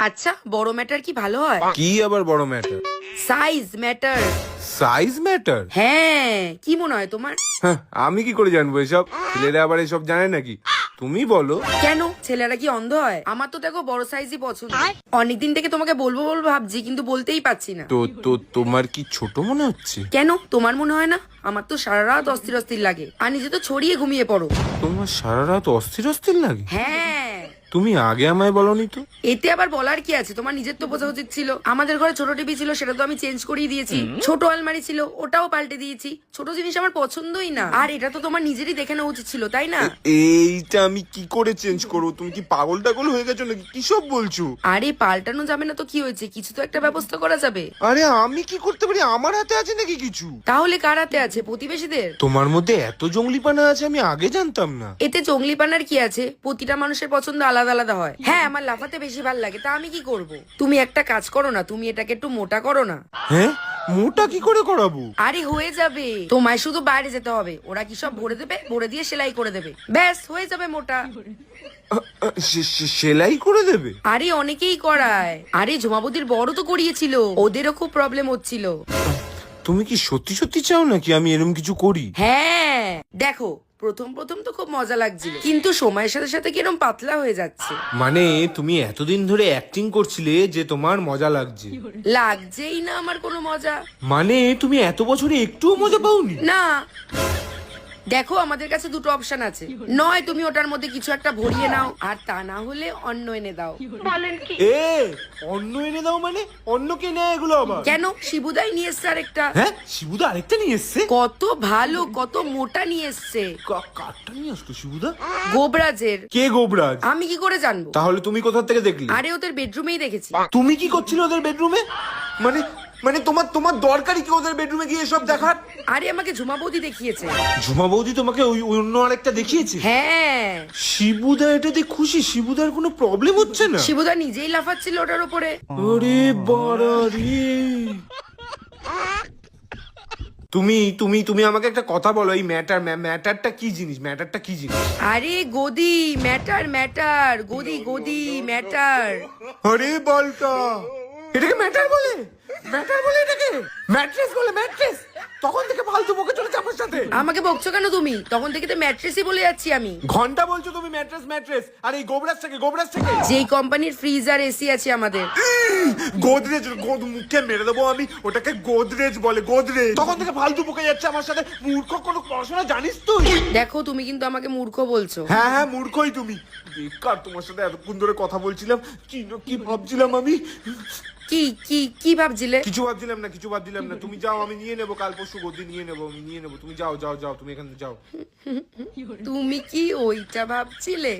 আচ্ছা, বড় ম্যাটার কি ভালো হয়? কি আবার বড় matter? Size matter. Size matter? হ্যাঁ, কি মনে হয় তোমার? হ্যাঁ, আমি কি করে জানবো এসব? ছেলেরা আবার এসব জানে নাকি? তুমি বলো। কেন, ছেলেরা কি অন্ধ হয়? আমার তো দেখো বড় সাইজই পছন্দ। অনেকদিন থেকে তোমাকে বলবো বলবো ভাবছি, কিন্তু বলতেই পারছি না। তো তোমার কি ছোট মনে হচ্ছে? কেন, তোমার মনে হয় না? আমার তো সারা রাত অস্থির অস্থির লাগে, আর নিজে তো ছড়িয়ে ঘুমিয়ে পড়ো। তোমার সারা রাত অস্থির অস্থির লাগে? হ্যাঁ। তুমি আগে আমায় বলনি তো। এতে আবার বলার কি আছে? তোমার নিজের তো বোঝা উচিত ছিল। আমাদের ঘরে ছোট টিভি ছিল, সেটা তো আমি চেঞ্জ করিয়ে দিয়েছি। ছোট আলমারি ছিল, ওটাও পাল্টে দিয়েছি। ছোট জিনিস আমার পছন্দই না। আর এটা তো তোমার নিজেরই দেখে নেওয়া উচিত ছিল, তাই না? এইটা আমি কি করে চেঞ্জ করবো? তুমি কি পাগল টাগল হয়ে গেছো নাকি? কি সব বলছো? আরে পাল্টানো যাবে না তো কি হয়েছে? কিছু তো একটা ব্যবস্থা করা যাবে। আরে আমি কি করতে পারি? আমার হাতে আছে নাকি কিছু? তাহলে কার হাতে আছে? প্রতিবেশীদের? তোমার মধ্যে এত জঙ্গলিপানা আছে আমি আগে জানতাম না। এতে জঙ্গলিপানার কি আছে? প্রতিটা মানুষের পছন্দ আলাদা আলাদা হয়। হ্যাঁ, আমার লাফাতে বেশি ভালো লাগে, তা আমি কি করব? তুমি একটা কাজ করো না, তুমি এটাকে একটু মোটা করো না। হ্যাঁ, মোটা কি করে করাবো? আরে হয়ে যাবে, তোমায় শুধু বাইরে যেতে হবে, ওরা কি সব ভরে দেবে, ভরে দিয়ে সেলাই করে দেবে, ব্যাস হয়ে যাবে মোটা। সেলাই করে দেবে? আরে অনেকেই করায়। আরে ঝুমাবুদির বড় তো করিয়েছিল, ওদেরও খুব প্রবলেম হচ্ছিল। তুমি কি সত্যি সত্যি চাও নাকি আমি এরকম কিছু করি? হ্যাঁ, দেখো প্রথম প্রথম তো খুব মজা লাগছিল, কিন্তু সময়ের সাথে সাথে কিরম পাতলা হয়ে যাচ্ছে। মানে তুমি এতদিন ধরে অ্যাক্টিং করছিলে যে তোমার মজা লাগছে? লাগছেই না আমার কোনো মজা। মানে তুমি এত বছরে একটুও মজা পাওনি? না, দেখো আমাদের কাছে দুটো অপশন আছে। নয় তুমি ওটার মধ্যে কিছু একটা ভরিয়ে নাও, আর তা না হলে অন্য এনে দাও। এ, অন্য এনে দাও মানে? অন্য কে নেয় এগুলো আবার? কেন, শিবুদাই নিয়ে এসছে আরেকটা। হ্যাঁ, শিবুদা আরেকটা নিয়ে এসছে? কত ভালো, কত মোটা নিয়ে এসছে। কারটা নিয়ে আসতো শিবুদা? গোবরাজের। কে গোবরাজ? আমি কি করে জানবো? তাহলে তুমি কোথা থেকে দেখলে? আরে ওদের বেডরুমেই দেখেছি। তুমি কি করছিলে ওদের বেডরুমে? মানে মানে তোমার দরকারই কি ওদের বেডরুমে গিয়ে সব দেখার? আরে আমাকে ঝুমা বৌদি দেখিয়েছে। ঝুমা বৌদি তোমাকে ওই অন্য আরেকটা দেখিয়েছে? হ্যাঁ। শিবুদা এটাতে খুশি? শিবুদার কোনো প্রবলেম হচ্ছে না? শিবুদা নিজেই লাফাচ্ছিল ওটার উপরে। আরে বাড়ারে! তুমি তুমি তুমি আমাকে একটা কথা বলো, এই ম্যাটারটা কি জিনিস? ম্যাটারটা কি জিনিস? আরে গদি, ম্যাটার ম্যাটার, গদি গদি ম্যাটার। আরে বলটা, এটাকে ম্যাটার বলে? ম্যাটার বলে এটাকে? ম্যাট্রেস বলে? ম্যাট্রেস? তখন থেকে ফালতু বকে চলেছে আমার সাথে। আমাকে বকছো কেন তুমি? তখন থেকে তো ম্যাট্রেসই বলে যাচ্ছি আমি। ঘন্টা বলছো তুমি ম্যাট্রেস ম্যাট্রেস, আর এই গোবরাজ থেকে যেই কোম্পানির ফ্রিজ আর এসি আছে আমাদের। গোদরেজ। মুখে মেরে দেবো আমি, ওটাকে গোদরেজ বলে, গোদরেজ। তখন থেকে ফালতু বকে যাচ্ছে আমার সাথে। মূর্খ, কোনো পড়াশোনা জানিস তুই? দেখো তুমি কিন্তু আমাকে মূর্খ বলছো। হ্যাঁ হ্যাঁ, মূর্খই তুমি। বেকার তোমার সাথে এতক্ষণ ধরে কথা বলছিলাম। কি ভাবছিলাম আমি? কি কি কি ভাবছিলে? কিছু ভাবছিলাম না। তুমি যাও, আমি নিয়ে নেবো, কাল পরশু গদি নিয়ে নেবো, আমি নিয়ে নেবো। তুমি যাও যাও যাও, তুমি এখান থেকে যাও। তুমি কি ওইটা ভাবছিলে?